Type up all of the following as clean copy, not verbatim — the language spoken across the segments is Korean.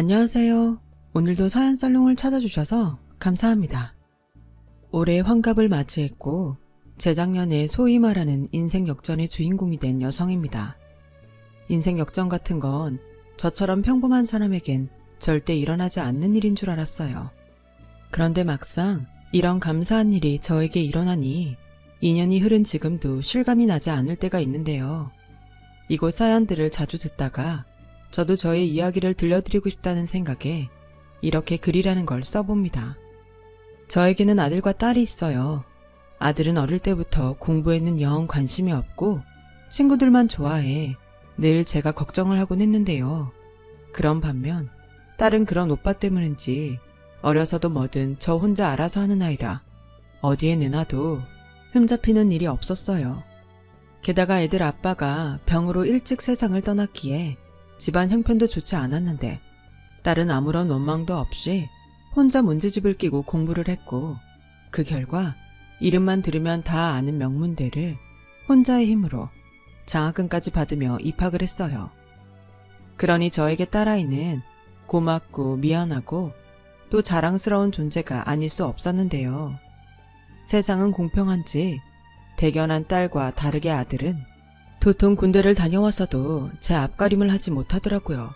안녕하세요. 오늘도 서연살롱을 찾아주셔서 감사합니다. 올해 환갑을 맞이했고 재작년에 소위 말하는 인생 역전의 주인공이 된 여성입니다. 인생 역전 같은 건 저처럼 평범한 사람에겐 절대 일어나지 않는 일인 줄 알았어요. 그런데 막상 이런 감사한 일이 저에게 일어나니 2년이 흐른 지금도 실감이 나지 않을 때가 있는데요. 이곳 사연들을 자주 듣다가 저도 저의 이야기를 들려드리고 싶다는 생각에 이렇게 글이라는 걸 써봅니다. 저에게는 아들과 딸이 있어요. 아들은 어릴 때부터 공부에는 영 관심이 없고 친구들만 좋아해 늘 제가 걱정을 하곤 했는데요. 그런 반면 딸은 그런 오빠 때문인지 어려서도 뭐든 저 혼자 알아서 하는 아이라 어디에 내놔도 흠잡히는 일이 없었어요. 게다가 애들 아빠가 병으로 일찍 세상을 떠났기에 집안 형편도 좋지 않았는데 딸은 아무런 원망도 없이 혼자 문제집을 끼고 공부를 했고 그 결과 이름만 들으면 다 아는 명문대를 혼자의 힘으로 장학금까지 받으며 입학을 했어요. 그러니 저에게 딸아이는 고맙고 미안하고 또 자랑스러운 존재가 아닐 수 없었는데요. 세상은 공평한지 대견한 딸과 다르게 아들은 도통 군대를 다녀왔어도 제 앞가림을 하지 못하더라고요.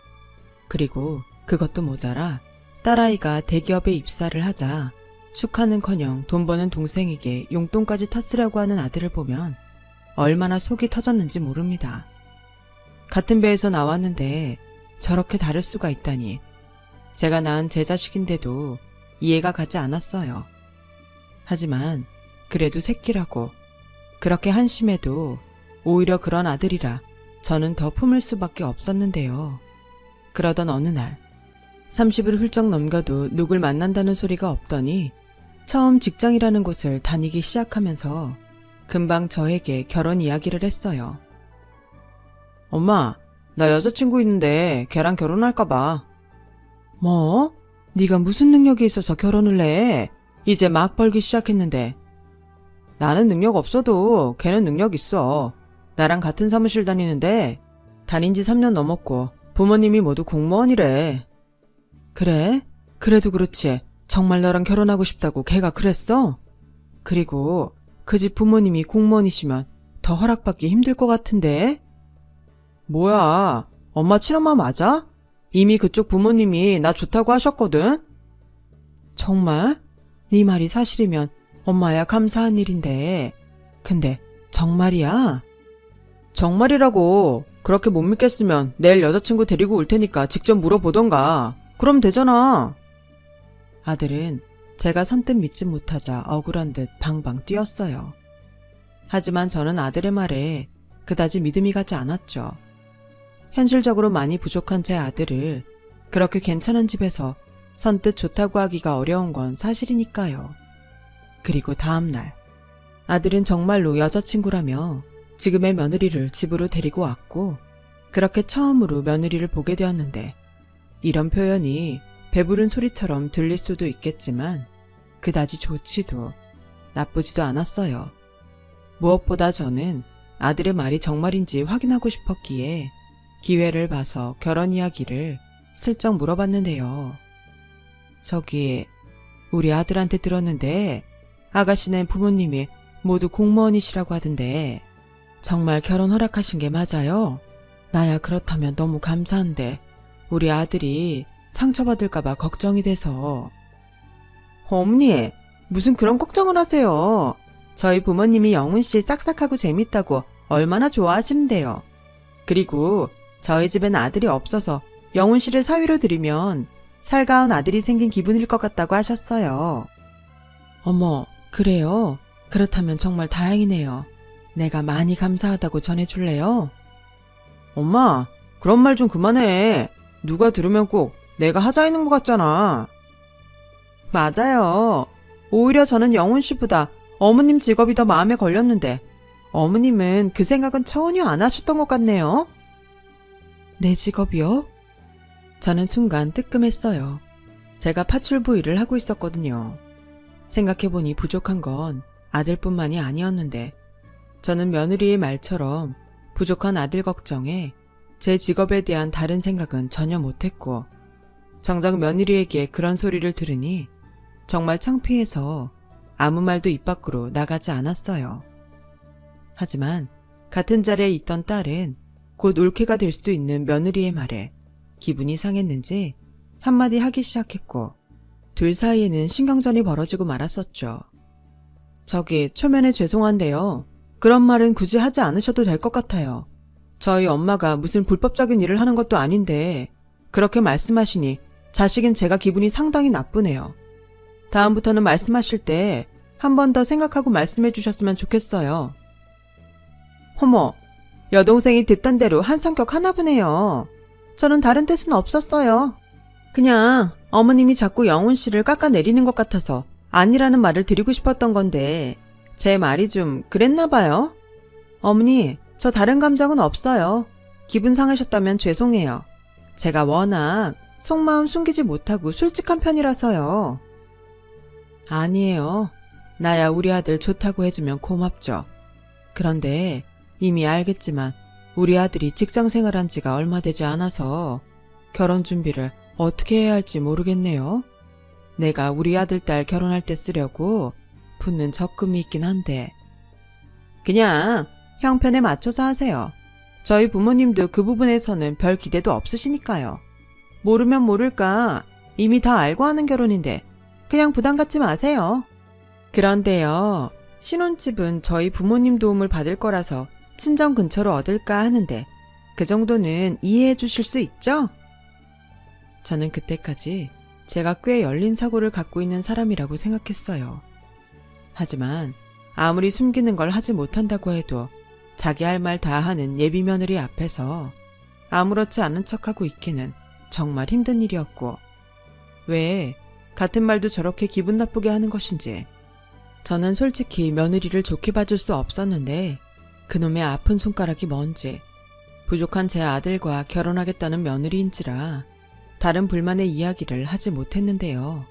그리고 그것도 모자라 딸아이가 대기업에 입사를 하자 축하는커녕 돈 버는 동생에게 용돈까지 탔으려고 하는 아들을 보면 얼마나 속이 터졌는지 모릅니다. 같은 배에서 나왔는데 저렇게 다를 수가 있다니 제가 낳은 제 자식인데도 이해가 가지 않았어요. 하지만 그래도 새끼라고 그렇게 한심해도 오히려 그런 아들이라 저는 더 품을 수밖에 없었는데요. 그러던 어느 날 30을 훌쩍 넘겨도 누굴 만난다는 소리가 없더니 처음 직장이라는 곳을 다니기 시작하면서 금방 저에게 결혼 이야기를 했어요. 엄마, 나 여자친구 있는데 걔랑 결혼할까 봐. 뭐? 네가 무슨 능력이 있어서 결혼을 해? 이제 막 벌기 시작했는데. 나는 능력 없어도 걔는 능력 있어. 나랑 같은 사무실 다니는데 다닌 지 3년 넘었고 부모님이 모두 공무원이래. 그래? 그래도 그렇지. 정말 너랑 결혼하고 싶다고 걔가 그랬어? 그리고 그 집 부모님이 공무원이시면 더 허락받기 힘들 것 같은데? 뭐야, 엄마 친엄마 맞아? 이미 그쪽 부모님이 나 좋다고 하셨거든? 정말? 네 말이 사실이면 엄마야 감사한 일인데. 근데 정말이야? 정말이라고. 그렇게 못 믿겠으면 내일 여자친구 데리고 올 테니까 직접 물어보던가. 그럼 되잖아. 아들은 제가 선뜻 믿지 못하자 억울한 듯 방방 뛰었어요. 하지만 저는 아들의 말에 그다지 믿음이 가지 않았죠. 현실적으로 많이 부족한 제 아들을 그렇게 괜찮은 집에서 선뜻 좋다고 하기가 어려운 건 사실이니까요. 그리고 다음날 아들은 정말로 여자친구라며 지금의 며느리를 집으로 데리고 왔고 그렇게 처음으로 며느리를 보게 되었는데 이런 표현이 배부른 소리처럼 들릴 수도 있겠지만 그다지 좋지도 나쁘지도 않았어요. 무엇보다 저는 아들의 말이 정말인지 확인하고 싶었기에 기회를 봐서 결혼 이야기를 슬쩍 물어봤는데요. 저기 우리 아들한테 들었는데 아가씨네 부모님이 모두 공무원이시라고 하던데 정말 결혼 허락하신 게 맞아요? 나야 그렇다면 너무 감사한데 우리 아들이 상처받을까봐 걱정이 돼서. 어머니, 무슨 그런 걱정을 하세요. 저희 부모님이 영훈씨 싹싹하고 재밌다고 얼마나 좋아하시는데요. 그리고 저희 집엔 아들이 없어서 영훈씨를 사위로 들이면 살가운 아들이 생긴 기분일 것 같다고 하셨어요. 어머, 그래요? 그렇다면 정말 다행이네요. 내가 많이 감사하다고 전해줄래요? 엄마, 그런 말 좀 그만해. 누가 들으면 꼭 내가 하자이는 것 같잖아. 맞아요. 오히려 저는 영훈씨보다 어머님 직업이 더 마음에 걸렸는데 어머님은 그 생각은 전혀 안 하셨던 것 같네요. 내 직업이요? 저는 순간 뜨끔했어요. 제가 파출부 일을 하고 있었거든요. 생각해보니 부족한 건 아들뿐만이 아니었는데 저는 며느리의 말처럼 부족한 아들 걱정에 제 직업에 대한 다른 생각은 전혀 못했고 정작 며느리에게 그런 소리를 들으니 정말 창피해서 아무 말도 입 밖으로 나가지 않았어요. 하지만 같은 자리에 있던 딸은 곧 올케가 될 수도 있는 며느리의 말에 기분이 상했는지 한마디 하기 시작했고 둘 사이에는 신경전이 벌어지고 말았었죠. 저기 초면에 죄송한데요. 그런 말은 굳이 하지 않으셔도 될 것 같아요. 저희 엄마가 무슨 불법적인 일을 하는 것도 아닌데 그렇게 말씀하시니 자식인 제가 기분이 상당히 나쁘네요. 다음부터는 말씀하실 때 한 번 더 생각하고 말씀해 주셨으면 좋겠어요. 어머, 여동생이 듣던 대로 한 성격 하나보네요. 저는 다른 뜻은 없었어요. 그냥 어머님이 자꾸 영훈 씨를 깎아내리는 것 같아서 아니라는 말을 드리고 싶었던 건데 제 말이 좀 그랬나 봐요. 어머니, 저 다른 감정은 없어요. 기분 상하셨다면 죄송해요. 제가 워낙 속마음 숨기지 못하고 솔직한 편이라서요. 아니에요. 나야 우리 아들 좋다고 해주면 고맙죠. 그런데 이미 알겠지만 우리 아들이 직장 생활한 지가 얼마 되지 않아서 결혼 준비를 어떻게 해야 할지 모르겠네요. 내가 우리 아들 딸 결혼할 때 쓰려고 붙는 적금이 있긴 한데 그냥 형편에 맞춰서 하세요. 저희 부모님도 그 부분에서는 별 기대도 없으시니까요. 모르면 모를까 이미 다 알고 하는 결혼인데 그냥 부담 갖지 마세요. 그런데요, 신혼집은 저희 부모님 도움을 받을 거라서 친정 근처로 얻을까 하는데 그 정도는 이해해 주실 수 있죠? 저는 그때까지 제가 꽤 열린 사고를 갖고 있는 사람이라고 생각했어요. 하지만 아무리 숨기는 걸 하지 못한다고 해도 자기 할 말 다 하는 예비 며느리 앞에서 아무렇지 않은 척하고 있기는 정말 힘든 일이었고 왜 같은 말도 저렇게 기분 나쁘게 하는 것인지 저는 솔직히 며느리를 좋게 봐줄 수 없었는데 그놈의 아픈 손가락이 뭔지 부족한 제 아들과 결혼하겠다는 며느리인지라 다른 불만의 이야기를 하지 못했는데요.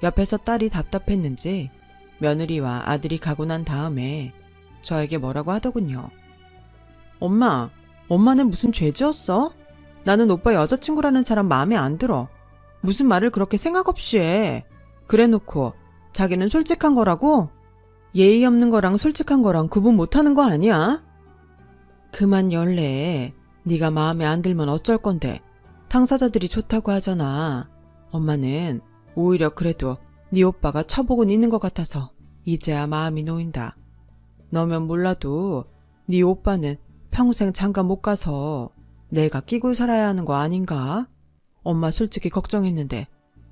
옆에서 딸이 답답했는지 며느리와 아들이 가고 난 다음에 저에게 뭐라고 하더군요. 엄마, 엄마는 무슨 죄 지었어? 나는 오빠 여자친구라는 사람 마음에 안 들어. 무슨 말을 그렇게 생각 없이 해. 그래놓고 자기는 솔직한 거라고? 예의 없는 거랑 솔직한 거랑 구분 못하는 거 아니야? 그만 열래. 네가 마음에 안 들면 어쩔 건데. 당사자들이 좋다고 하잖아. 엄마는 오히려 그래도 네 오빠가 처복은 있는 것 같아서 이제야 마음이 놓인다. 너면 몰라도 네 오빠는 평생 장가 못 가서 내가 끼고 살아야 하는 거 아닌가? 엄마 솔직히 걱정했는데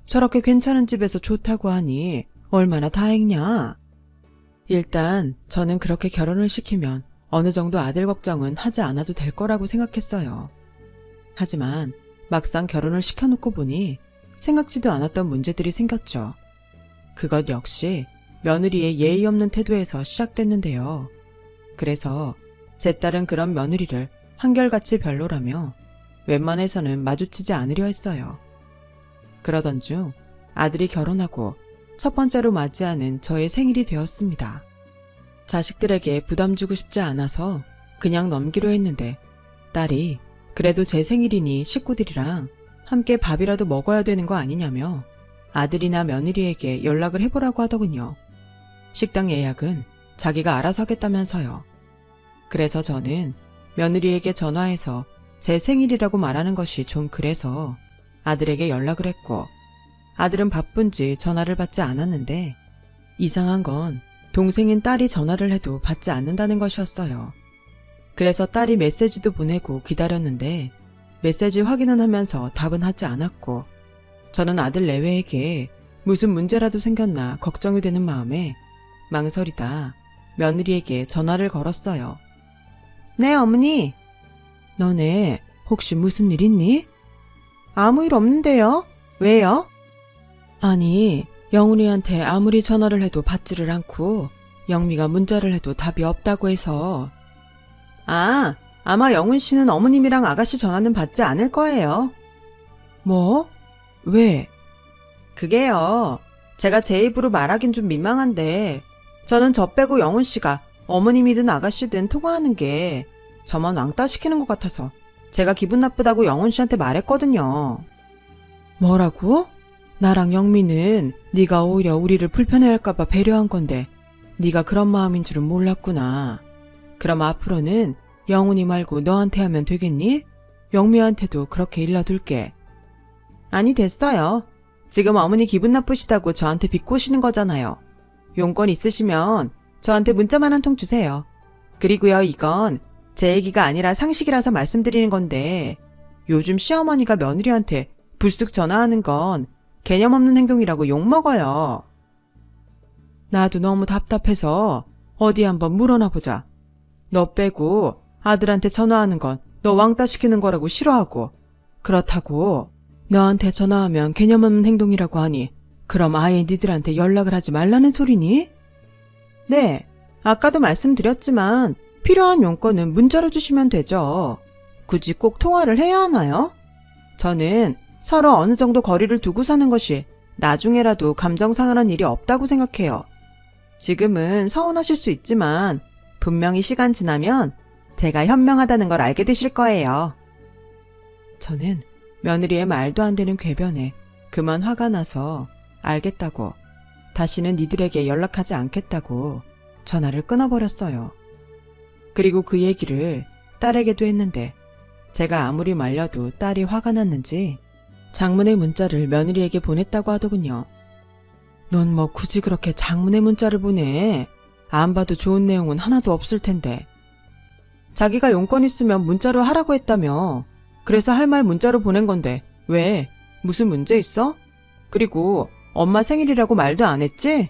저렇게 괜찮은 집에서 좋다고 하니 얼마나 다행이냐? 일단 저는 그렇게 결혼을 시키면 어느 정도 아들 걱정은 하지 않아도 될 거라고 생각했어요. 하지만 막상 결혼을 시켜놓고 보니 생각지도 않았던 문제들이 생겼죠. 그것 역시 며느리의 예의 없는 태도에서 시작됐는데요. 그래서 제 딸은 그런 며느리를 한결같이 별로라며 웬만해서는 마주치지 않으려 했어요. 그러던 중 아들이 결혼하고 첫 번째로 맞이하는 저의 생일이 되었습니다. 자식들에게 부담 주고 싶지 않아서 그냥 넘기로 했는데 딸이 그래도 제 생일이니 식구들이랑 함께 밥이라도 먹어야 되는 거 아니냐며 아들이나 며느리에게 연락을 해보라고 하더군요. 식당 예약은 자기가 알아서 하겠다면서요. 그래서 저는 며느리에게 전화해서 제 생일이라고 말하는 것이 좀 그래서 아들에게 연락을 했고 아들은 바쁜지 전화를 받지 않았는데 이상한 건 동생인 딸이 전화를 해도 받지 않는다는 것이었어요. 그래서 딸이 메시지도 보내고 기다렸는데 메시지 확인은 하면서 답은 하지 않았고 저는 아들 내외에게 무슨 문제라도 생겼나 걱정이 되는 마음에 망설이다 며느리에게 전화를 걸었어요. 네, 어머니. 너네 혹시 무슨 일 있니? 아무 일 없는데요. 왜요? 아니, 영훈이한테 아무리 전화를 해도 받지를 않고 영미가 문자를 해도 답이 없다고 해서. 아, 아마 영훈 씨는 어머님이랑 아가씨 전화는 받지 않을 거예요. 뭐? 왜? 그게요. 제가 제 입으로 말하긴 좀 민망한데 저는 저 빼고 영훈 씨가 어머님이든 아가씨든 통화하는 게 저만 왕따 시키는 것 같아서 제가 기분 나쁘다고 영훈 씨한테 말했거든요. 뭐라고? 나랑 영미는 네가 오히려 우리를 불편해할까봐 배려한 건데 네가 그런 마음인 줄은 몰랐구나. 그럼 앞으로는 영훈이 말고 너한테 하면 되겠니? 영미한테도 그렇게 일러둘게. 아니 됐어요. 지금 어머니 기분 나쁘시다고 저한테 비꼬시는 거잖아요. 용건 있으시면 저한테 문자만 한 통 주세요. 그리고요, 이건 제 얘기가 아니라 상식이라서 말씀드리는 건데 요즘 시어머니가 며느리한테 불쑥 전화하는 건 개념 없는 행동이라고 욕먹어요. 나도 너무 답답해서 어디 한번 물어나 보자. 너 빼고 아들한테 전화하는 건 너 왕따 시키는 거라고 싫어하고, 그렇다고 너한테 전화하면 개념 없는 행동이라고 하니 그럼 아예 니들한테 연락을 하지 말라는 소리니? 네, 아까도 말씀드렸지만 필요한 용건은 문자로 주시면 되죠. 굳이 꼭 통화를 해야 하나요? 저는 서로 어느 정도 거리를 두고 사는 것이 나중에라도 감정 상하는 일이 없다고 생각해요. 지금은 서운하실 수 있지만 분명히 시간 지나면 제가 현명하다는 걸 알게 되실 거예요. 저는 며느리의 말도 안 되는 궤변에 그만 화가 나서 알겠다고, 다시는 니들에게 연락하지 않겠다고 전화를 끊어버렸어요. 그리고 그 얘기를 딸에게도 했는데 제가 아무리 말려도 딸이 화가 났는지 장문의 문자를 며느리에게 보냈다고 하더군요. 넌 뭐 굳이 그렇게 장문의 문자를 보내? 안 봐도 좋은 내용은 하나도 없을 텐데. 자기가 용건 있으면 문자로 하라고 했다며. 그래서 할 말 문자로 보낸 건데 왜? 무슨 문제 있어? 그리고 엄마 생일이라고 말도 안 했지?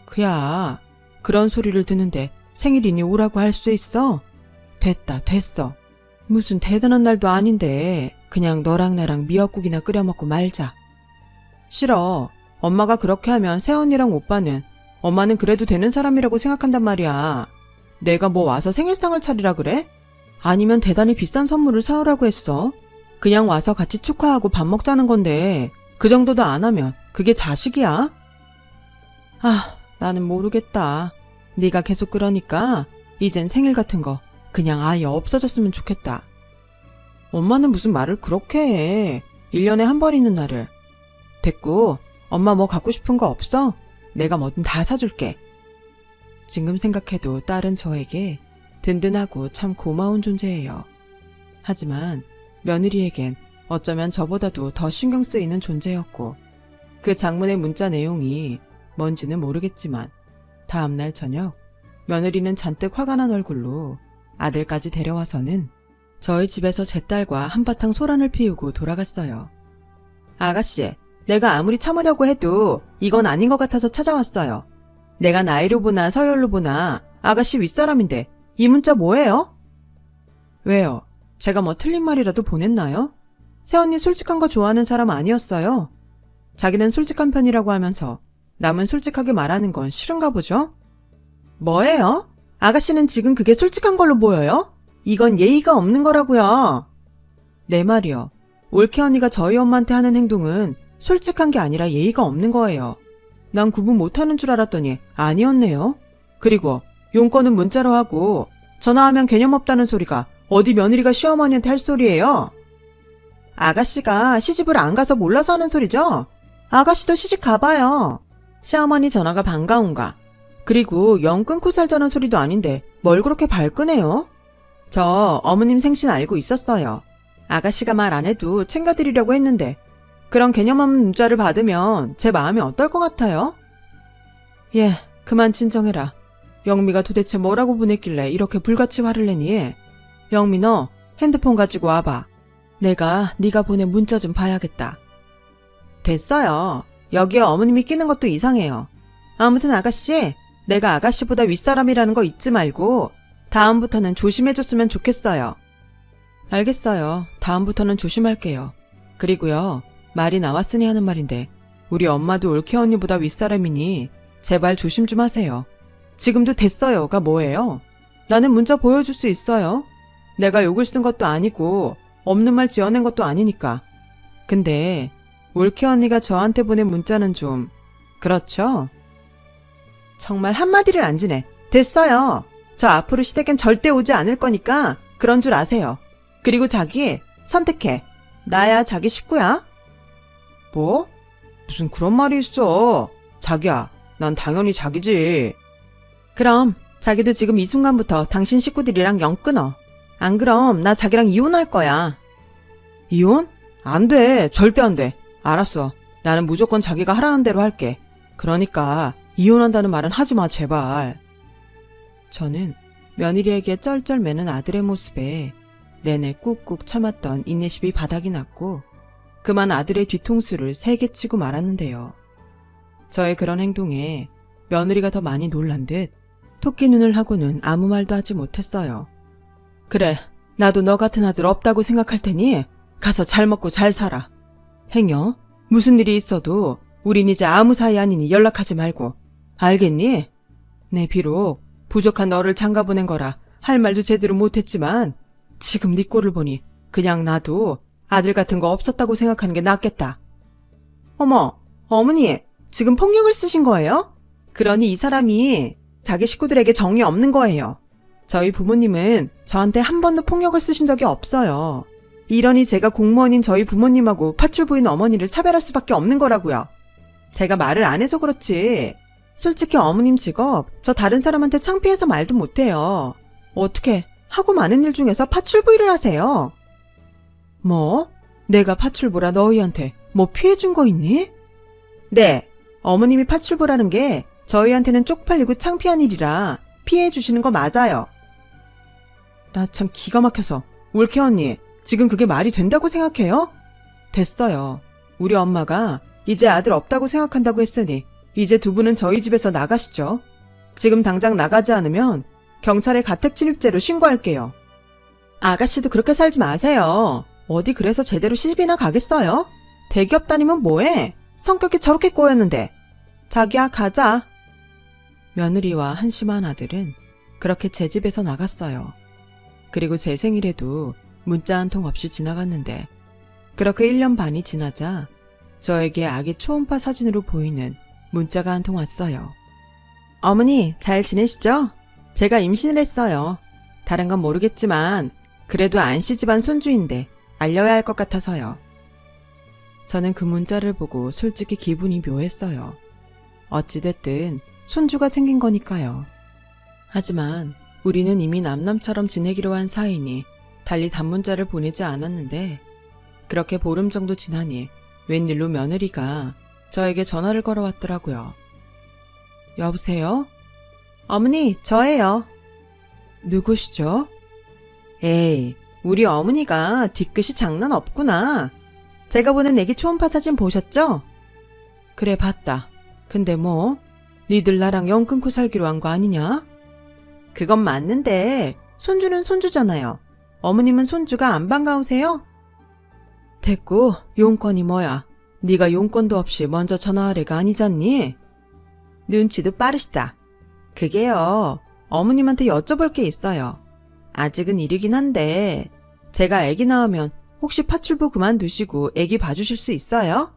그야, 그런 소리를 듣는데 생일이니 오라고 할 수 있어? 됐다, 됐어. 무슨 대단한 날도 아닌데 그냥 너랑 나랑 미역국이나 끓여 먹고 말자. 싫어. 엄마가 그렇게 하면 새언니랑 오빠는 엄마는 그래도 되는 사람이라고 생각한단 말이야. 내가 뭐 와서 생일상을 차리라 그래? 아니면 대단히 비싼 선물을 사오라고 했어? 그냥 와서 같이 축하하고 밥 먹자는 건데 그 정도도 안 하면 그게 자식이야? 아, 나는 모르겠다. 네가 계속 그러니까 이젠 생일 같은 거 그냥 아예 없어졌으면 좋겠다. 엄마는 무슨 말을 그렇게 해. 1년에 한 번 있는 날을. 됐고, 엄마 뭐 갖고 싶은 거 없어? 내가 뭐든 다 사줄게. 지금 생각해도 딸은 저에게 든든하고 참 고마운 존재예요. 하지만 며느리에겐 어쩌면 저보다도 더 신경 쓰이는 존재였고, 그 장문의 문자 내용이 뭔지는 모르겠지만 다음날 저녁 며느리는 잔뜩 화가 난 얼굴로 아들까지 데려와서는 저희 집에서 제 딸과 한바탕 소란을 피우고 돌아갔어요. 아가씨, 내가 아무리 참으려고 해도 이건 아닌 것 같아서 찾아왔어요. 내가 나이로 보나 서열로 보나 아가씨 윗사람인데 이 문자 뭐예요? 왜요? 제가 뭐 틀린 말이라도 보냈나요? 새언니 솔직한 거 좋아하는 사람 아니었어요. 자기는 솔직한 편이라고 하면서 남은 솔직하게 말하는 건 싫은가 보죠? 뭐예요? 아가씨는 지금 그게 솔직한 걸로 보여요? 이건 예의가 없는 거라고요. 내 말이요. 올케 언니가 저희 엄마한테 하는 행동은 솔직한 게 아니라 예의가 없는 거예요. 난 구분 못하는 줄 알았더니 아니었네요. 그리고 용건은 문자로 하고 전화하면 개념 없다는 소리가 어디 며느리가 시어머니한테 할 소리예요? 아가씨가 시집을 안 가서 몰라서 하는 소리죠? 아가씨도 시집 가봐요. 시어머니 전화가 반가운가. 그리고 영 끊고 살자는 소리도 아닌데 뭘 그렇게 발끈해요? 저 어머님 생신 알고 있었어요. 아가씨가 말 안 해도 챙겨드리려고 했는데 그런 개념 없는 문자를 받으면 제 마음이 어떨 것 같아요? 예, 그만 진정해라. 영미가 도대체 뭐라고 보냈길래 이렇게 불같이 화를 내니? 영미 너 핸드폰 가지고 와봐. 내가 네가 보낸 문자 좀 봐야겠다. 됐어요. 여기에 어머님이 끼는 것도 이상해요. 아무튼 아가씨, 내가 아가씨보다 윗사람이라는 거 잊지 말고 다음부터는 조심해줬으면 좋겠어요. 알겠어요. 다음부터는 조심할게요. 그리고요, 말이 나왔으니 하는 말인데 우리 엄마도 올케 언니보다 윗사람이니 제발 조심 좀 하세요. 지금도 됐어요가 뭐예요? 나는 문자 보여줄 수 있어요. 내가 욕을 쓴 것도 아니고 없는 말 지어낸 것도 아니니까. 근데 올케 언니가 저한테 보낸 문자는 좀 그렇죠? 정말 한마디를 안 지네. 됐어요. 저 앞으로 시댁엔 절대 오지 않을 거니까 그런 줄 아세요. 그리고 자기 선택해. 나야 자기 식구야. 뭐? 무슨 그런 말이 있어. 자기야, 난 당연히 자기지. 그럼 자기도 지금 이 순간부터 당신 식구들이랑 영 끊어. 안 그럼 나 자기랑 이혼할 거야. 이혼? 안 돼. 절대 안 돼. 알았어. 나는 무조건 자기가 하라는 대로 할게. 그러니까 이혼한다는 말은 하지 마, 제발. 저는 며느리에게 쩔쩔매는 아들의 모습에 내내 꾹꾹 참았던 인내심이 바닥이 났고 그만 아들의 뒤통수를 3개 치고 말았는데요. 저의 그런 행동에 며느리가 더 많이 놀란 듯 토끼 눈을 하고는 아무 말도 하지 못했어요. 그래, 나도 너 같은 아들 없다고 생각할 테니 가서 잘 먹고 잘 살아. 행여 무슨 일이 있어도 우린 이제 아무 사이 아니니 연락하지 말고. 알겠니? 네, 비록 부족한 너를 장가보낸 거라 할 말도 제대로 못했지만 지금 네 꼴을 보니 그냥 나도 아들 같은 거 없었다고 생각하는 게 낫겠다. 어머, 어머니, 지금 폭력을 쓰신 거예요? 그러니 이 사람이 자기 식구들에게 정이 없는 거예요. 저희 부모님은 저한테 한 번도 폭력을 쓰신 적이 없어요. 이러니 제가 공무원인 저희 부모님하고 파출부인 어머니를 차별할 수밖에 없는 거라고요. 제가 말을 안 해서 그렇지. 솔직히 어머님 직업 저 다른 사람한테 창피해서 말도 못해요. 어떻게 하고 많은 일 중에서 파출부 일을 하세요? 뭐? 내가 파출부라 너희한테 뭐 피해준 거 있니? 네, 어머님이 파출부라는 게 저희한테는 쪽팔리고 창피한 일이라 피해 주시는 거 맞아요. 나 참 기가 막혀서. 올케 언니, 지금 그게 말이 된다고 생각해요? 됐어요. 우리 엄마가 이제 아들 없다고 생각한다고 했으니 이제 두 분은 저희 집에서 나가시죠. 지금 당장 나가지 않으면 경찰에 가택침입죄로 신고할게요. 아가씨도 그렇게 살지 마세요. 어디 그래서 제대로 시집이나 가겠어요? 대기업 다니면 뭐해? 성격이 저렇게 꼬였는데. 자기야, 가자. 며느리와 한심한 아들은 그렇게 제 집에서 나갔어요. 그리고 제 생일에도 문자 한 통 없이 지나갔는데 그렇게 1년 반이 지나자 저에게 아기 초음파 사진으로 보이는 문자가 한 통 왔어요. 어머니, 잘 지내시죠? 제가 임신을 했어요. 다른 건 모르겠지만 그래도 안씨 집안 손주인데 알려야 할 것 같아서요. 저는 그 문자를 보고 솔직히 기분이 묘했어요. 어찌됐든 손주가 생긴 거니까요. 하지만 우리는 이미 남남처럼 지내기로 한 사이니 달리 단문자를 보내지 않았는데 그렇게 보름 정도 지나니 웬일로 며느리가 저에게 전화를 걸어왔더라고요. 여보세요? 어머니, 저예요. 누구시죠? 에이, 우리 어머니가 뒤끝이 장난 없구나. 제가 보낸 애기 초음파 사진 보셨죠? 그래, 봤다. 근데 뭐, 니들 나랑 영 끊고 살기로 한 거 아니냐? 그건 맞는데 손주는 손주잖아요. 어머님은 손주가 안 반가우세요? 됐고, 용건이 뭐야? 네가 용건도 없이 먼저 전화할 애가 아니잖니? 눈치도 빠르시다. 그게요, 어머님한테 여쭤볼 게 있어요. 아직은 이르긴 한데 제가 애기 낳으면 혹시 파출부 그만두시고 애기 봐주실 수 있어요?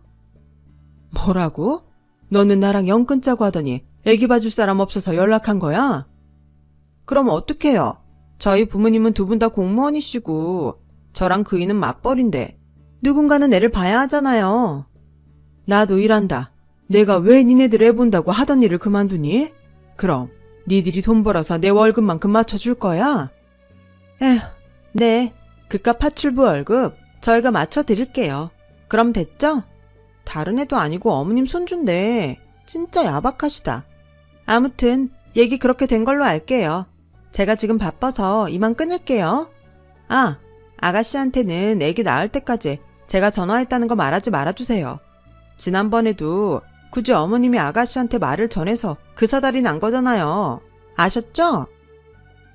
뭐라고? 너는 나랑 영 끊자고 하더니 애기 봐줄 사람 없어서 연락한 거야? 그럼 어떡해요? 저희 부모님은 두 분 다 공무원이시고 저랑 그이는 맞벌인데 누군가는 애를 봐야 하잖아요. 나도 일한다. 내가 왜 니네들 애 본다고 하던 일을 그만두니? 그럼 니들이 돈 벌어서 내 월급만큼 맞춰줄 거야? 에휴, 네. 그깟 파출부 월급 저희가 맞춰드릴게요. 그럼 됐죠? 다른 애도 아니고 어머님 손주인데 진짜 야박하시다. 아무튼 얘기 그렇게 된 걸로 알게요. 제가 지금 바빠서 이만 끊을게요. 아, 아가씨한테는 애기 낳을 때까지 제가 전화했다는 거 말하지 말아주세요. 지난번에도 굳이 어머님이 아가씨한테 말을 전해서 그 사달이 난 거잖아요. 아셨죠?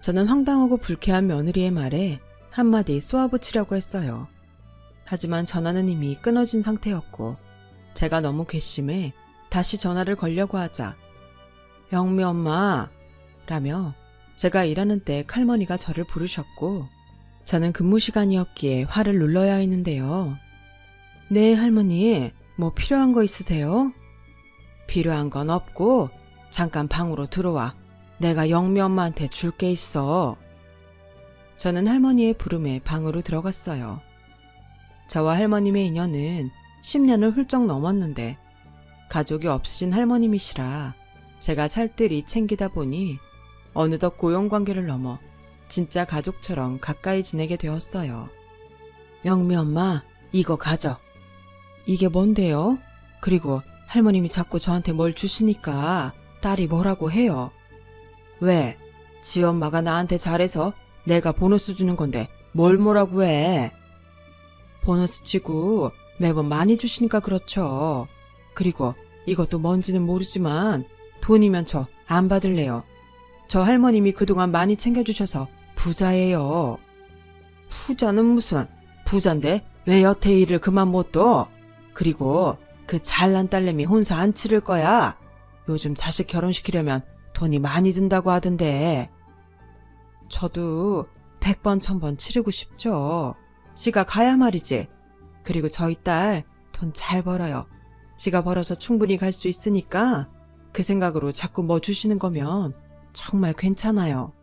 저는 황당하고 불쾌한 며느리의 말에 한마디 쏘아붙이려고 했어요. 하지만 전화는 이미 끊어진 상태였고 제가 너무 괘씸해 다시 전화를 걸려고 하자 영미 엄마 라며 제가 일하는 때 칼머니가 저를 부르셨고 저는 근무 시간이었기에 화를 눌러야 했는데요. 네, 할머니, 뭐 필요한 거 있으세요? 필요한 건 없고 잠깐 방으로 들어와. 내가 영미 엄마한테 줄 게 있어. 저는 할머니의 부름에 방으로 들어갔어요. 저와 할머님의 인연은 10년을 훌쩍 넘었는데 가족이 없으신 할머님이시라 제가 살뜰히 챙기다 보니 어느덧 고용관계를 넘어 진짜 가족처럼 가까이 지내게 되었어요. 영미 엄마, 이거 가져. 이게 뭔데요? 그리고 할머님이 자꾸 저한테 뭘 주시니까 딸이 뭐라고 해요. 왜? 지 엄마가 나한테 잘해서 내가 보너스 주는 건데 뭘 뭐라고 해? 보너스 치고 매번 많이 주시니까 그렇죠. 그리고 이것도 뭔지는 모르지만 돈이면 저 안 받을래요. 저 할머님이 그동안 많이 챙겨주셔서 부자예요. 부자는 무슨, 부잔데 왜 여태 일을 그만 못 둬? 그리고 그 잘난 딸내미 혼자 안 치를 거야. 요즘 자식 결혼시키려면 돈이 많이 든다고 하던데. 저도 100번 1000번 치르고 싶죠. 지가 가야 말이지. 그리고 저희 딸 돈 잘 벌어요. 지가 벌어서 충분히 갈 수 있으니까 그 생각으로 자꾸 뭐 주시는 거면 정말 괜찮아요.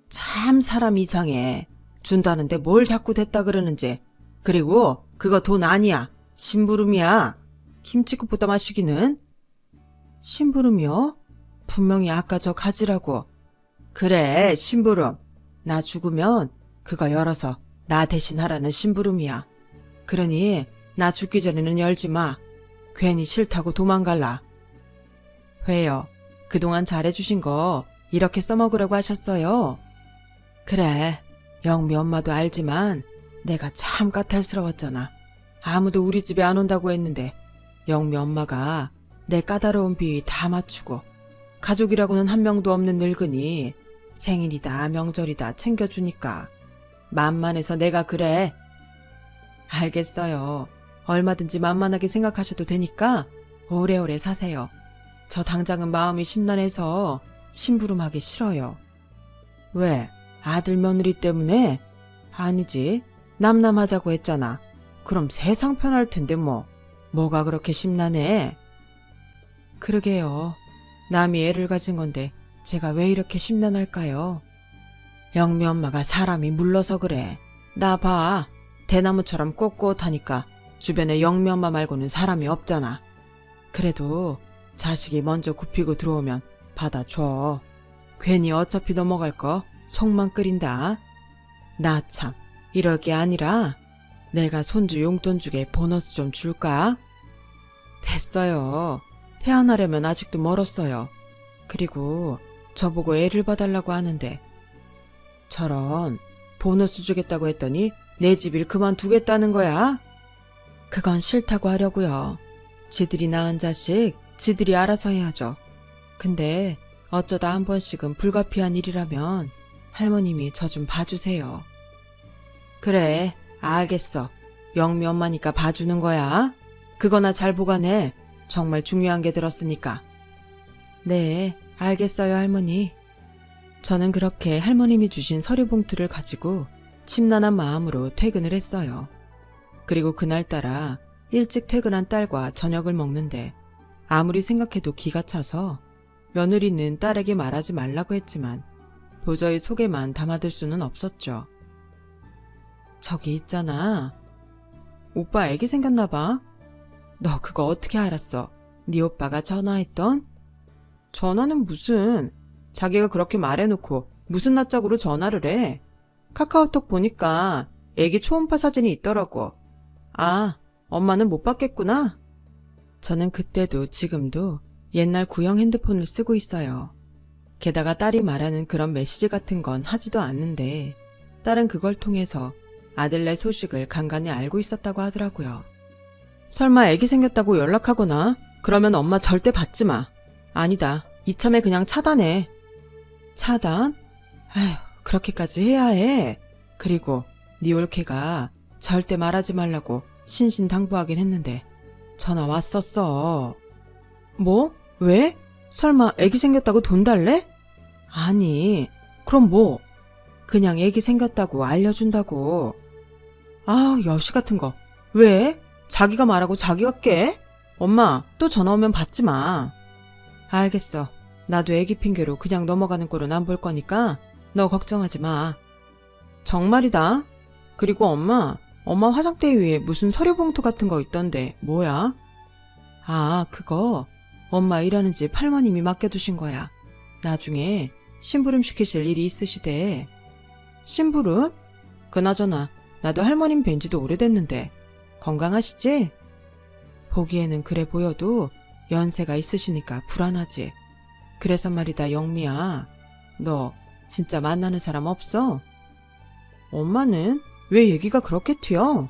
참 사람 이상해. 준다는데 뭘 자꾸 됐다 그러는지. 그리고 그거 돈 아니야. 심부름이야. 김치국보다 마시기는. 심부름이요? 분명히 아까 저 가지라고. 그래, 심부름. 나 죽으면 그거 열어서 나 대신 하라는 심부름이야. 그러니 나 죽기 전에는 열지 마. 괜히 싫다고 도망갈라. 왜요? 그동안 잘해주신 거 이렇게 써먹으라고 하셨어요? 그래, 영미 엄마도 알지만 내가 참 까탈스러웠잖아. 아무도 우리 집에 안 온다고 했는데 영미 엄마가 내 까다로운 비위 다 맞추고 가족이라고는 한 명도 없는 늙은이 생일이다 명절이다 챙겨주니까 만만해서 내가 그래. 알겠어요. 얼마든지 만만하게 생각하셔도 되니까 오래오래 사세요. 저 당장은 마음이 심란해서 심부름하기 싫어요. 왜? 아들 며느리 때문에? 아니지. 남남하자고 했잖아. 그럼 세상 편할 텐데 뭐. 뭐가 그렇게 심란해? 그러게요. 남이 애를 가진 건데 제가 왜 이렇게 심란할까요? 영미 엄마가 사람이 물러서 그래. 나 봐. 대나무처럼 꼿꼿하니까 주변에 영미 엄마 말고는 사람이 없잖아. 그래도 자식이 먼저 굽히고 들어오면 받아줘. 괜히 어차피 넘어갈 거 속만 끓인다. 나 참 이럴 게 아니라 내가 손주 용돈 주게 보너스 좀 줄까? 됐어요. 태어나려면 아직도 멀었어요. 그리고 저보고 애를 봐달라고 하는데 저런 보너스 주겠다고 했더니 내 집일 그만두겠다는 거야? 그건 싫다고 하려고요. 지들이 낳은 자식 지들이 알아서 해야죠. 근데 어쩌다 한 번씩은 불가피한 일이라면 할머님이 저 좀 봐주세요. 그래, 알겠어. 영미 엄마니까 봐주는 거야. 그거나 잘 보관해. 정말 중요한 게 들었으니까. 네, 알겠어요, 할머니. 저는 그렇게 할머님이 주신 서류 봉투를 가지고 심란한 마음으로 퇴근을 했어요. 그리고 그날따라 일찍 퇴근한 딸과 저녁을 먹는데 아무리 생각해도 기가 차서 며느리는 딸에게 말하지 말라고 했지만 도저히 속에만 담아둘 수는 없었죠. 저기 있잖아. 오빠 애기 생겼나 봐. 너 그거 어떻게 알았어? 네 오빠가 전화했던? 전화는 무슨. 자기가 그렇게 말해놓고 무슨 낯짝으로 전화를 해. 카카오톡 보니까 애기 초음파 사진이 있더라고. 아, 엄마는 못 봤겠구나. 저는 그때도 지금도 옛날 구형 핸드폰을 쓰고 있어요. 게다가 딸이 말하는 그런 메시지 같은 건 하지도 않는데 딸은 그걸 통해서 아들네 소식을 간간히 알고 있었다고 하더라고요. 설마 애기 생겼다고 연락하거나 그러면 엄마 절대 받지 마. 아니다. 이참에 그냥 차단해. 차단? 아휴, 그렇게까지 해야 해. 그리고 네 올케가 절대 말하지 말라고 신신당부하긴 했는데 전화 왔었어. 뭐? 왜? 설마 애기 생겼다고 돈 달래? 아니, 그럼 뭐? 그냥 애기 생겼다고 알려준다고. 아, 여시 같은 거. 왜? 자기가 말하고 자기가 깨? 엄마, 또 전화 오면 받지 마. 알겠어. 나도 애기 핑계로 그냥 넘어가는 꼴은 안 볼 거니까 너 걱정하지 마. 정말이다. 그리고 엄마, 엄마 화장대 위에 무슨 서류 봉투 같은 거 있던데 뭐야? 아, 그거 엄마 일하는 집 할머님이 맡겨두신 거야. 나중에 심부름 시키실 일이 있으시대. 심부름? 그나저나 나도 할머님 뵌 지도 오래됐는데 건강하시지? 보기에는 그래 보여도 연세가 있으시니까 불안하지. 그래서 말이다, 영미야. 너 진짜 만나는 사람 없어? 엄마는 왜 얘기가 그렇게 튀어?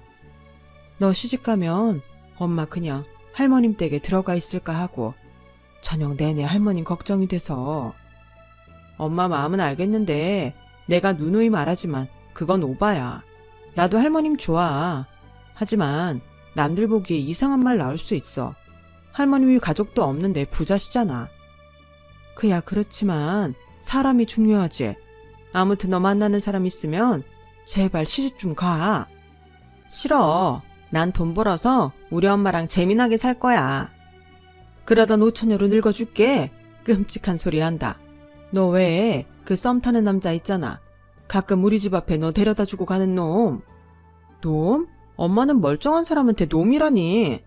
너 시집가면 엄마 그냥 할머님 댁에 들어가 있을까 하고 저녁 내내 할머님 걱정이 돼서. 엄마 마음은 알겠는데 내가 누누이 말하지만 그건 오바야. 나도 할머님 좋아. 하지만 남들 보기에 이상한 말 나올 수 있어. 할머님이 가족도 없는데 부자시잖아. 그야 그렇지만 사람이 중요하지. 아무튼 너 만나는 사람 있으면 제발 시집 좀 가. 싫어. 난 돈 벌어서 우리 엄마랑 재미나게 살 거야. 그러다 노처녀로 늙어줄게. 끔찍한 소리 한다. 너 왜 그 썸 타는 남자 있잖아. 가끔 우리 집 앞에 너 데려다 주고 가는 놈. 놈? 엄마는 멀쩡한 사람한테 놈이라니.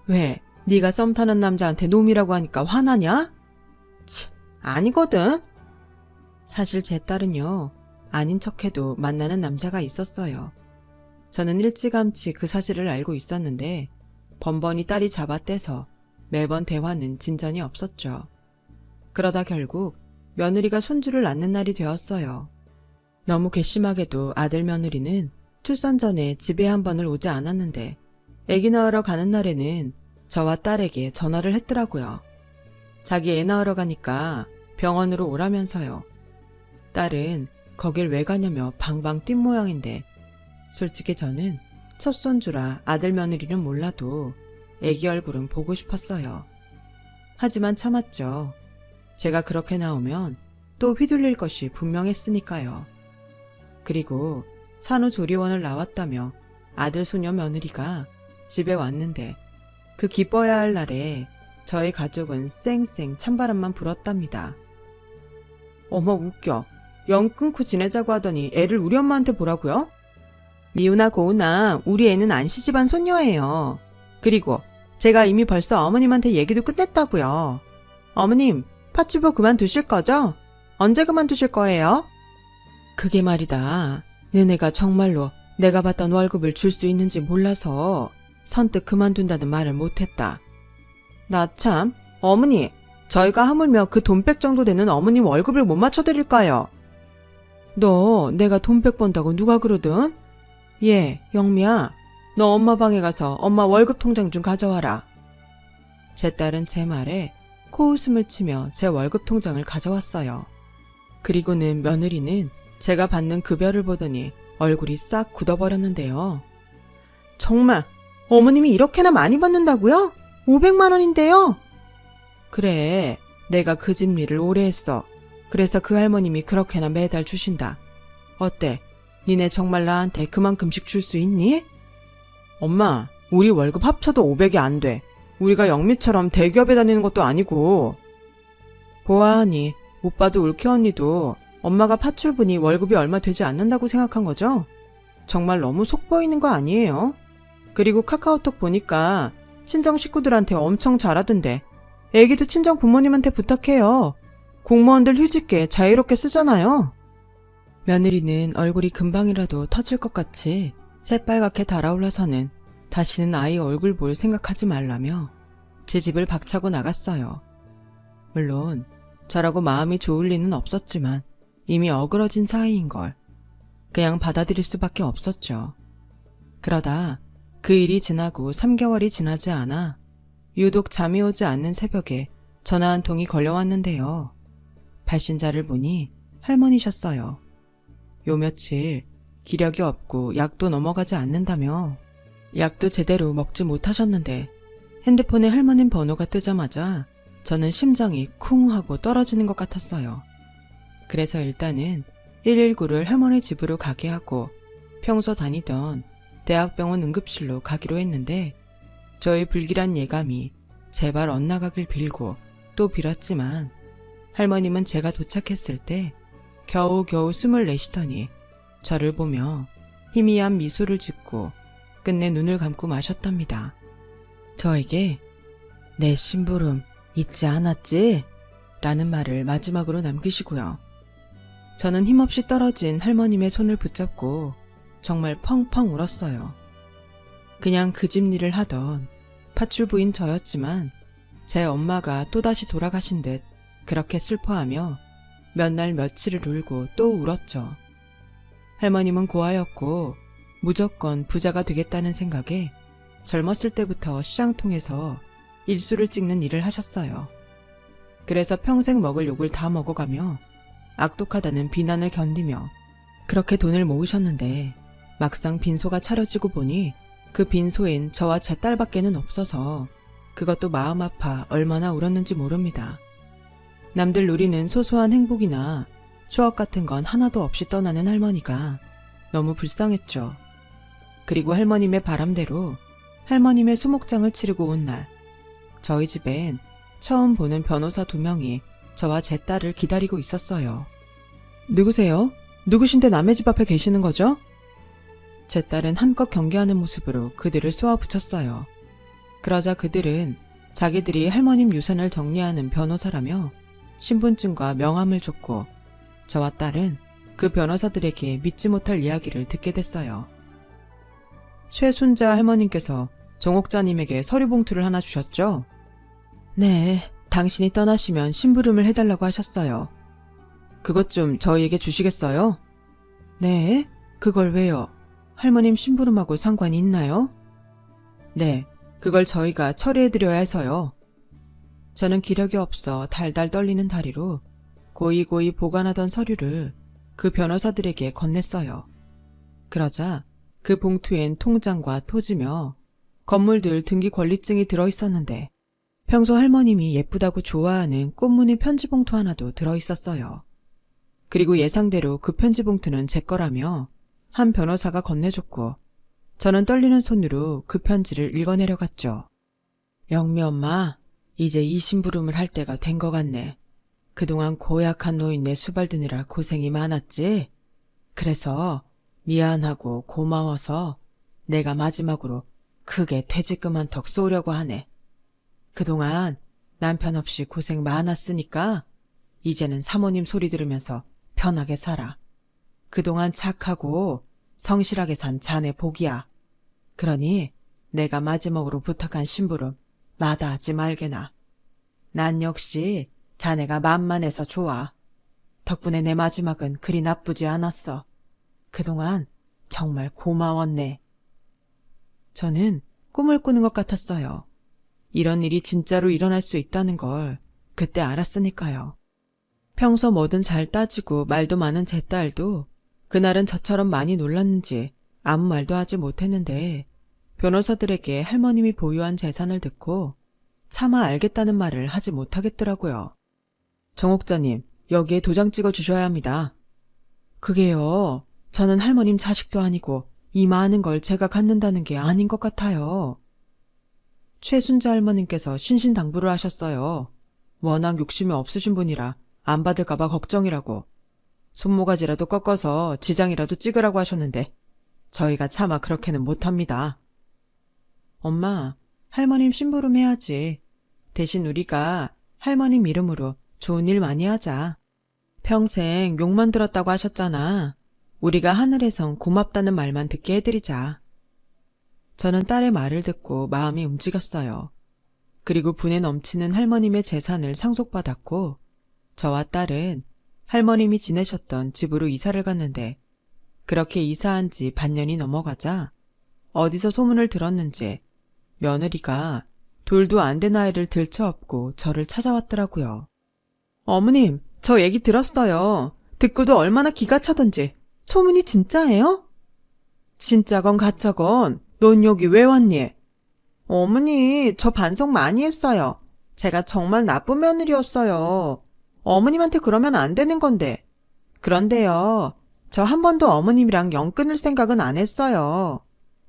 왜? 네가 썸 타는 남자한테 놈이라고 하니까 화나냐? 치, 아니거든. 사실 제 딸은요, 아닌 척해도 만나는 남자가 있었어요. 저는 일찌감치 그 사실을 알고 있었는데 번번이 딸이 잡아떼서 매번 대화는 진전이 없었죠. 그러다 결국 며느리가 손주를 낳는 날이 되었어요. 너무 괘씸하게도 아들 며느리는 출산 전에 집에 한 번을 오지 않았는데 아기 낳으러 가는 날에는 저와 딸에게 전화를 했더라고요. 자기 애 낳으러 가니까 병원으로 오라면서요. 딸은 거길 왜 가냐며 방방 뛴 모양인데 솔직히 저는 첫 손주라 아들 며느리는 몰라도 애기 얼굴은 보고 싶었어요. 하지만 참았죠. 제가 그렇게 나오면 또 휘둘릴 것이 분명했으니까요. 그리고 산후조리원을 나왔다며 아들 소녀 며느리가 집에 왔는데 그 기뻐야 할 날에 저희 가족은 쌩쌩 찬바람만 불었답니다. 어머 웃겨. 연 끊고 지내자고 하더니 애를 우리 엄마한테 보라고요? 미우나 고우나 우리 애는 안시집안 손녀예요. 그리고 제가 이미 벌써 어머님한테 얘기도 끝냈다고요. 어머님, 파출부 그만두실 거죠? 언제 그만두실 거예요? 그게 말이다. 너네가 정말로 내가 받던 월급을 줄 수 있는지 몰라서 선뜻 그만둔다는 말을 못했다. 나 참, 어머니, 저희가 하물며 그 돈백 정도 되는 어머님 월급을 못 맞춰드릴까요? 너 내가 돈백 번다고 누가 그러든? 예, 영미야, 너 엄마 방에 가서 엄마 월급 통장 좀 가져와라. 제 딸은 제 말에 코웃음을 치며 제 월급 통장을 가져왔어요. 그리고는 며느리는 제가 받는 급여를 보더니 얼굴이 싹 굳어버렸는데요. 정말 어머님이 이렇게나 많이 받는다고요? 500만 원인데요? 그래, 내가 그 집 일을 오래 했어. 그래서 그 할머님이 그렇게나 매달 주신다. 어때? 니네 정말 나한테 그만큼씩 줄 수 있니? 엄마, 우리 월급 합쳐도 500이 안 돼. 우리가 영미처럼 대기업에 다니는 것도 아니고. 보아하니 오빠도 울케 언니도 엄마가 파출분이 월급이 얼마 되지 않는다고 생각한 거죠? 정말 너무 속 보이는 거 아니에요? 그리고 카카오톡 보니까 친정 식구들한테 엄청 잘하던데 애기도 친정 부모님한테 부탁해요. 공무원들 휴직계 자유롭게 쓰잖아요. 며느리는 얼굴이 금방이라도 터질 것 같이 새빨갛게 달아올라서는 다시는 아이 얼굴 볼 생각하지 말라며 제 집을 박차고 나갔어요. 물론 저라고 마음이 좋을 리는 없었지만 이미 어그러진 사이인걸 그냥 받아들일 수밖에 없었죠. 그러다 그 일이 지나고 3개월이 지나지 않아 유독 잠이 오지 않는 새벽에 전화 한 통이 걸려왔는데요. 발신자를 보니 할머니셨어요. 요 며칠 기력이 없고 약도 넘어가지 않는다며 약도 제대로 먹지 못하셨는데 핸드폰에 할머님 번호가 뜨자마자 저는 심장이 쿵 하고 떨어지는 것 같았어요. 그래서 일단은 119를 할머니 집으로 가게 하고 평소 다니던 대학병원 응급실로 가기로 했는데 저의 불길한 예감이 제발 엇나가길 빌고 또 빌었지만 할머님은 제가 도착했을 때 겨우겨우 숨을 내쉬더니 저를 보며 희미한 미소를 짓고 끝내 눈을 감고 마셨답니다. 저에게 내 심부름 잊지 않았지? 라는 말을 마지막으로 남기시고요. 저는 힘없이 떨어진 할머님의 손을 붙잡고 정말 펑펑 울었어요. 그냥 그 집 일을 하던 파출부인 저였지만 제 엄마가 또다시 돌아가신 듯 그렇게 슬퍼하며 몇 날 며칠을 울고 또 울었죠. 할머님은 고아였고 무조건 부자가 되겠다는 생각에 젊었을 때부터 시장통에서 일수를 찍는 일을 하셨어요. 그래서 평생 먹을 욕을 다 먹어가며 악독하다는 비난을 견디며 그렇게 돈을 모으셨는데 막상 빈소가 차려지고 보니 그 빈소엔 저와 제 딸밖에는 없어서 그것도 마음 아파 얼마나 울었는지 모릅니다. 남들 누리는 소소한 행복이나 추억 같은 건 하나도 없이 떠나는 할머니가 너무 불쌍했죠. 그리고 할머님의 바람대로 할머님의 수목장을 치르고 온 날, 저희 집엔 처음 보는 변호사 2명이 저와 제 딸을 기다리고 있었어요. 누구세요? 누구신데 남의 집 앞에 계시는 거죠? 제 딸은 한껏 경계하는 모습으로 그들을 쏘아붙였어요. 그러자 그들은 자기들이 할머님 유산을 정리하는 변호사라며 신분증과 명함을 줬고 저와 딸은 그 변호사들에게 믿지 못할 이야기를 듣게 됐어요. 최순자 할머님께서 정옥자님에게 서류 봉투를 하나 주셨죠? 네, 당신이 떠나시면 심부름을 해달라고 하셨어요. 그것 좀 저희에게 주시겠어요? 네, 그걸 왜요? 할머님 심부름하고 상관이 있나요? 네, 그걸 저희가 처리해드려야 해서요. 저는 기력이 없어 달달 떨리는 다리로 고이고이 보관하던 서류를 그 변호사들에게 건넸어요. 그러자 그 봉투엔 통장과 토지며 건물들 등기 권리증이 들어있었는데 평소 할머님이 예쁘다고 좋아하는 꽃무늬 편지 봉투 하나도 들어있었어요. 그리고 예상대로 그 편지 봉투는 제 거라며 한 변호사가 건네줬고 저는 떨리는 손으로 그 편지를 읽어내려갔죠. 영미 엄마, 이제 이 심부름을 할 때가 된 것 같네. 그동안 고약한 노인네 수발드느라 고생이 많았지? 그래서 미안하고 고마워서 내가 마지막으로 크게 퇴직금 한 턱 쏘려고 하네. 그동안 남편 없이 고생 많았으니까 이제는 사모님 소리 들으면서 편하게 살아. 그동안 착하고 성실하게 산 자네 복이야. 그러니 내가 마지막으로 부탁한 심부름 마다하지 말게나. 난 역시 자네가 만만해서 좋아. 덕분에 내 마지막은 그리 나쁘지 않았어. 그동안 정말 고마웠네. 저는 꿈을 꾸는 것 같았어요. 이런 일이 진짜로 일어날 수 있다는 걸 그때 알았으니까요. 평소 뭐든 잘 따지고 말도 많은 제 딸도 그날은 저처럼 많이 놀랐는지 아무 말도 하지 못했는데 변호사들에게 할머님이 보유한 재산을 듣고 차마 알겠다는 말을 하지 못하겠더라고요. 정옥자님, 여기에 도장 찍어 주셔야 합니다. 그게요, 저는 할머님 자식도 아니고 이 많은 걸 제가 갖는다는 게 아닌 것 같아요. 최순자 할머님께서 신신당부를 하셨어요. 워낙 욕심이 없으신 분이라 안 받을까봐 걱정이라고. 손모가지라도 꺾어서 지장이라도 찍으라고 하셨는데 저희가 차마 그렇게는 못합니다. 엄마, 할머님 심부름 해야지. 대신 우리가 할머님 이름으로 좋은 일 많이 하자. 평생 욕만 들었다고 하셨잖아. 우리가 하늘에선 고맙다는 말만 듣게 해드리자. 저는 딸의 말을 듣고 마음이 움직였어요. 그리고 분에 넘치는 할머님의 재산을 상속받았고 저와 딸은 할머님이 지내셨던 집으로 이사를 갔는데 그렇게 이사한 지 반년이 넘어가자 어디서 소문을 들었는지 며느리가 돌도 안 된 아이를 들쳐업고 저를 찾아왔더라고요. 어머님, 저 얘기 들었어요. 듣고도 얼마나 기가 차던지. 소문이 진짜예요? 진짜건 가짜건 넌 여기 왜 왔니? 어머니, 저 반성 많이 했어요. 제가 정말 나쁜 며느리였어요. 어머님한테 그러면 안 되는 건데. 그런데요, 저 한 번도 어머님이랑 영 끊을 생각은 안 했어요.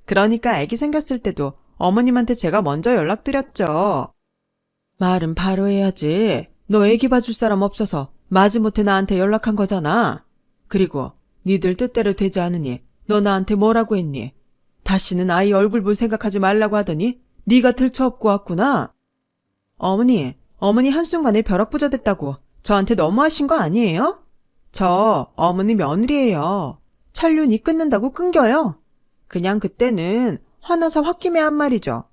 그러니까 아기 생겼을 때도 어머님한테 제가 먼저 연락드렸죠. 말은 바로 해야지. 너 애기 봐줄 사람 없어서 마지못해 나한테 연락한 거잖아. 그리고 니들 뜻대로 되지 않으니 너 나한테 뭐라고 했니? 다시는 아이 얼굴 볼 생각하지 말라고 하더니 네가 들쳐업고 왔구나. 어머니 한순간에 벼락부자 됐다고 저한테 너무하신 거 아니에요? 저 어머니 며느리예요. 천륜이 끊는다고 끊겨요. 그냥 그때는 화나서 홧김에 한 말이죠.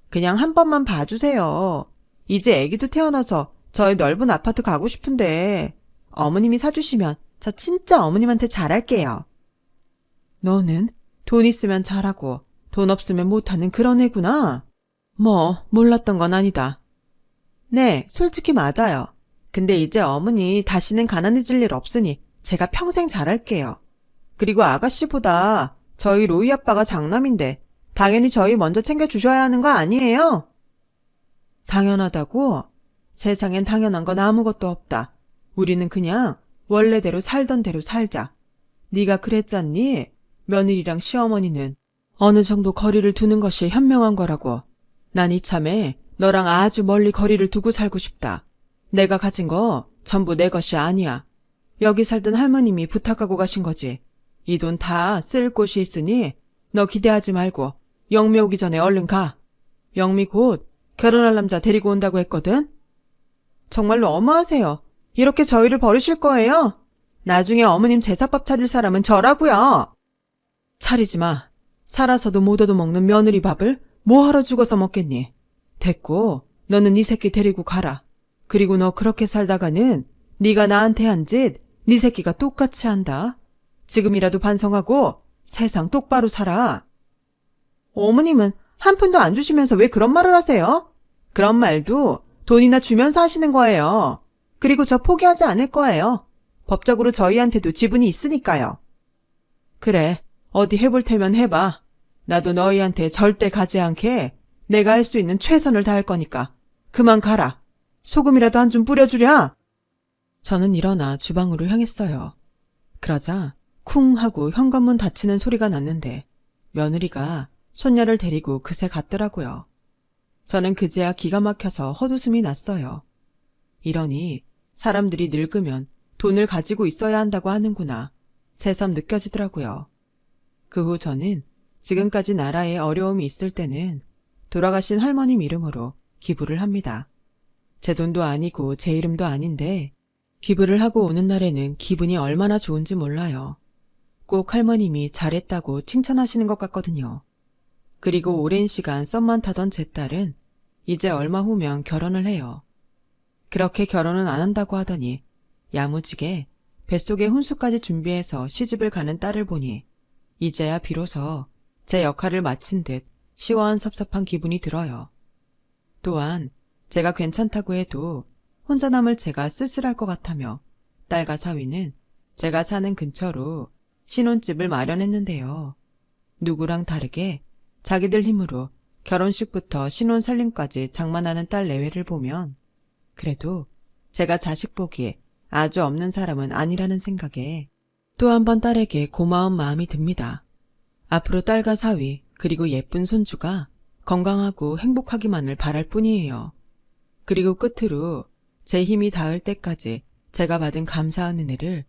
그냥 한 번만 봐주세요. 이제 애기도 태어나서 저희 넓은 아파트 가고 싶은데 어머님이 사주시면 저 진짜 어머님한테 잘할게요. 너는 돈 있으면 잘하고 돈 없으면 못하는 그런 애구나. 뭐 몰랐던 건 아니다. 네, 솔직히 맞아요. 근데 이제 어머니 다시는 가난해질 일 없으니 제가 평생 잘할게요. 그리고 아가씨보다 저희 로이 아빠가 장남인데 당연히 저희 먼저 챙겨주셔야 하는 거 아니에요? 당연하다고? 세상엔 당연한 건 아무것도 없다. 우리는 그냥 원래대로 살던 대로 살자. 네가 그랬잖니? 며느리랑 시어머니는 어느 정도 거리를 두는 것이 현명한 거라고. 난 이참에 너랑 아주 멀리 거리를 두고 살고 싶다. 내가 가진 거 전부 내 것이 아니야. 여기 살던 할머님이 부탁하고 가신 거지. 이 돈 다 쓸 곳이 있으니 너 기대하지 말고 영미 오기 전에 얼른 가. 영미 곧 결혼할 남자 데리고 온다고 했거든. 정말로 어마하세요. 이렇게 저희를 버리실 거예요? 나중에 어머님 제사밥 차릴 사람은 저라고요. 차리지 마. 살아서도 못 얻어먹는 며느리 밥을 뭐하러 죽어서 먹겠니? 됐고 너는 네 새끼 데리고 가라. 그리고 너 그렇게 살다가는 네가 나한테 한 짓 네 새끼가 똑같이 한다. 지금이라도 반성하고 세상 똑바로 살아. 어머님은 한 푼도 안 주시면서 왜 그런 말을 하세요? 그런 말도 돈이나 주면서 하시는 거예요. 그리고 저 포기하지 않을 거예요. 법적으로 저희한테도 지분이 있으니까요. 그래, 어디 해볼 테면 해봐. 나도 너희한테 절대 가지 않게 내가 할 수 있는 최선을 다할 거니까 그만 가라. 소금이라도 한 줌 뿌려주랴. 저는 일어나 주방으로 향했어요. 그러자 쿵 하고 현관문 닫히는 소리가 났는데 며느리가 손녀를 데리고 그새 갔더라고요. 저는 그제야 기가 막혀서 헛웃음이 났어요. 이러니 사람들이 늙으면 돈을 가지고 있어야 한다고 하는구나. 새삼 느껴지더라고요. 그 후 저는 지금까지 나라에 어려움이 있을 때는 돌아가신 할머님 이름으로 기부를 합니다. 제 돈도 아니고 제 이름도 아닌데 기부를 하고 오는 날에는 기분이 얼마나 좋은지 몰라요. 꼭 할머님이 잘했다고 칭찬하시는 것 같거든요. 그리고 오랜 시간 썸만 타던 제 딸은 이제 얼마 후면 결혼을 해요. 그렇게 결혼은 안 한다고 하더니 야무지게 뱃속에 혼수까지 준비해서 시집을 가는 딸을 보니 이제야 비로소 제 역할을 마친 듯 시원섭섭한 기분이 들어요. 또한 제가 괜찮다고 해도 혼자 남을 제가 쓸쓸할 것 같아며 딸과 사위는 제가 사는 근처로 신혼집을 마련했는데요. 누구랑 다르게 자기들 힘으로 결혼식부터 신혼살림까지 장만하는 딸 내외를 보면 그래도 제가 자식 보기에 아주 없는 사람은 아니라는 생각에 또 한 번 딸에게 고마운 마음이 듭니다. 앞으로 딸과 사위 그리고 예쁜 손주가 건강하고 행복하기만을 바랄 뿐이에요. 그리고 끝으로 제 힘이 닿을 때까지 제가 받은 감사한 은혜를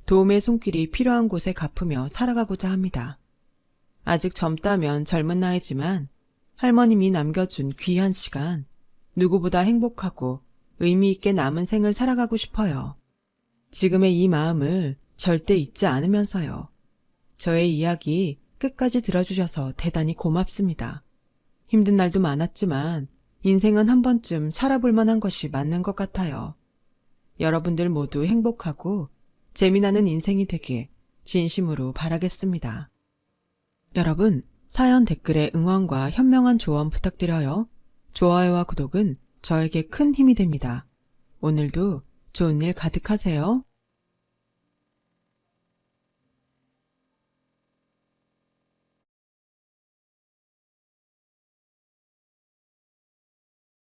도움의 손길이 필요한 곳에 갚으며 살아가고자 합니다. 아직 젊다면 젊은 나이지만 할머님이 남겨준 귀한 시간, 누구보다 행복하고 의미 있게 남은 생을 살아가고 싶어요. 지금의 이 마음을 절대 잊지 않으면서요. 저의 이야기 끝까지 들어주셔서 대단히 고맙습니다. 힘든 날도 많았지만 인생은 한 번쯤 살아볼 만한 것이 맞는 것 같아요. 여러분들 모두 행복하고 재미나는 인생이 되길 진심으로 바라겠습니다. 여러분, 사연 댓글에 응원과 현명한 조언 부탁드려요. 좋아요와 구독은 저에게 큰 힘이 됩니다. 오늘도 좋은 일 가득하세요.